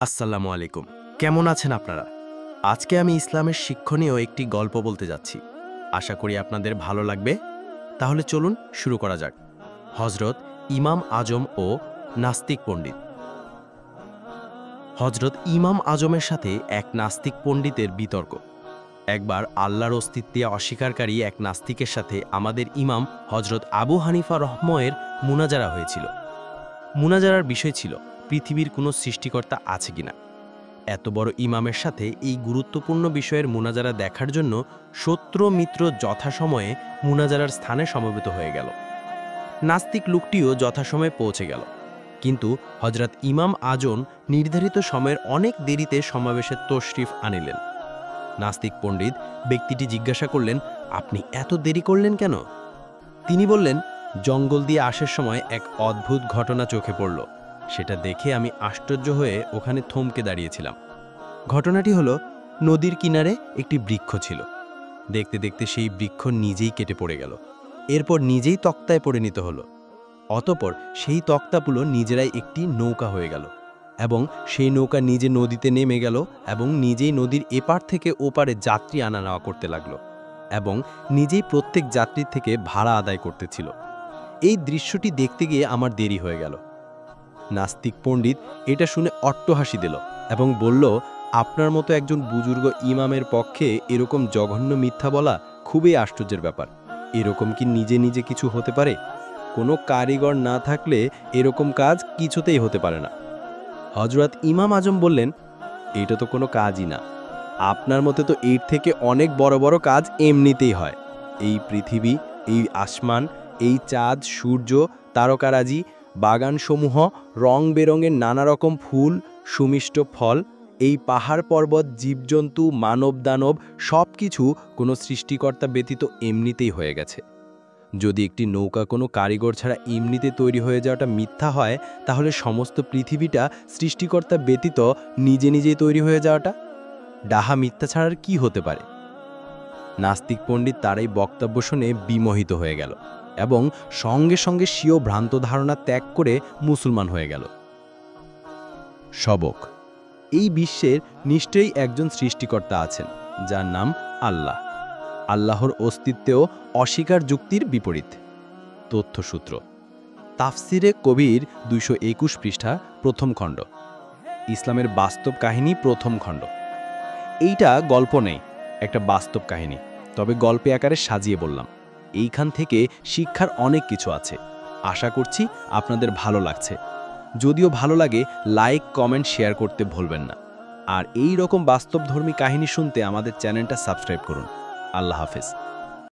আসসালামু আলাইকুম। কেমন আছেন আপনারা? আজকে আমি ইসলামের শিক্ষণীয় একটি গল্প বলতে যাচ্ছি। আশা করি আপনাদের ভালো লাগবে। তাহলে চলুন শুরু করা যাক। হজরত ইমাম আজম ও নাস্তিক পণ্ডিত। হজরত ইমাম আজমের সাথে এক নাস্তিক পণ্ডিতের বিতর্ক। একবার আল্লাহর অস্তিত্বে অস্বীকারী এক নাস্তিকের সাথে আমাদের ইমাম হজরত আবু হানিফা রহময়ের মুনাজারা হয়েছিল। মুনাজারার বিষয় ছিল পৃথিবীর কোনো সৃষ্টিকর্তা আছে কিনা। এত বড় ইমামের সাথে এই গুরুত্বপূর্ণ বিষয়ের মুনাজারা দেখার জন্য শত্রু মিত্র যথাসময়ে মুনাজারার স্থানে সমবেত হয়ে গেল। নাস্তিক লোকটিও যথাসময়ে পৌঁছে গেল, কিন্তু হজরত ইমাম আজম নির্ধারিত সময়ের অনেক দেরিতে সমাবেশের তশরিফ আনিলেন। নাস্তিক পণ্ডিত ব্যক্তিটি জিজ্ঞাসা করলেন, আপনি এত দেরি করলেন কেন? তিনি বললেন, জঙ্গল দিয়ে আসার সময় এক অদ্ভুত ঘটনা চোখে পড়ল। সেটা দেখে আমি আশ্চর্য হয়ে ওখানে থমকে দাঁড়িয়েছিলাম। ঘটনাটি হলো, নদীর কিনারে একটি বৃক্ষ ছিল। দেখতে দেখতে সেই বৃক্ষ নিজেই কেটে পড়ে গেল। এরপর নিজেই তক্তায় পরিণত হলো। অতঃপর সেই তক্তাগুলো নিজেরাই একটি নৌকা হয়ে গেল, এবং সেই নৌকা নিজে নদীতে নেমে গেল এবং নিজেই নদীর এপার থেকে ওপারে যাত্রী আনা নেওয়া করতে লাগলো, এবং নিজেই প্রত্যেক যাত্রীর থেকে ভাড়া আদায় করতেছিল। এই দৃশ্যটি দেখতে গিয়ে আমার দেরি হয়ে গেল। নাস্তিক পণ্ডিত এটা শুনে অট্টহাসি দিল এবং বলল, আপনার মতো একজন বুজুর্গ ইমামের পক্ষে এরকম জঘন্য মিথ্যা বলা খুবই আশ্চর্যের ব্যাপার। এরকম কি নিজে নিজে কিছু হতে পারে? কোনো কারিগর না থাকলে এরকম কাজ কিছুতেই হতে পারে না। হযরত ইমাম আজম বললেন, এটা তো কোনো কাজই না। আপনার মতে তো এর থেকে অনেক বড় বড় কাজ এমনিতেই হয়। এই পৃথিবী, এই আসমান, এই চাঁদ, সূর্য, তারকারাজি, বাগানসমূহ, রং বেরঙের নানা রকম ফুল, সুমিষ্ট ফল, এই পাহাড় পর্বত, জীবজন্তু, মানব দানব সব কিছু কোনো সৃষ্টিকর্তা ব্যতীত এমনিতেই হয়ে গেছে। যদি একটি নৌকা কোনো কারিগর ছাড়া এমনিতে তৈরি হয়ে যাওয়াটা মিথ্যা হয়, তাহলে সমস্ত পৃথিবীটা সৃষ্টিকর্তা ব্যতীত নিজে নিজেই তৈরি হয়ে যাওয়াটা ডাহা মিথ্যা ছাড়ার কি হতে পারে? নাস্তিক পণ্ডিত তার এই বক্তব্য শুনে বিমোহিত হয়ে গেল এবং সঙ্গে সঙ্গে স্বীয় ভ্রান্ত ধারণা ত্যাগ করে মুসলমান হয়ে গেল। সবক: এই বিশ্বের নিশ্চয়ই একজন সৃষ্টিকর্তা আছেন, যার নাম আল্লাহ। আল্লাহর অস্তিত্বেও অস্বীকার যুক্তির বিপরীত। তথ্যসূত্র: তাফসিরে কবির 221 পৃষ্ঠা, প্রথম খণ্ড। ইসলামের বাস্তব কাহিনী, প্রথম খণ্ড। এইটা গল্প নেই, একটা বাস্তব কাহিনী, তবে গল্পে আকারে সাজিয়ে বললাম। এইখান থেকে শিক্ষার অনেক কিছু আছে। আশা করছি আপনাদের ভালো লাগছে। যদিও ভালো লাগে, লাইক, কমেন্ট, শেয়ার করতে ভুলবেন না। আর এই রকম বাস্তবধর্মী কাহিনী শুনতে আমাদের চ্যানেলটা সাবস্ক্রাইব করুন। আল্লাহ হাফেজ।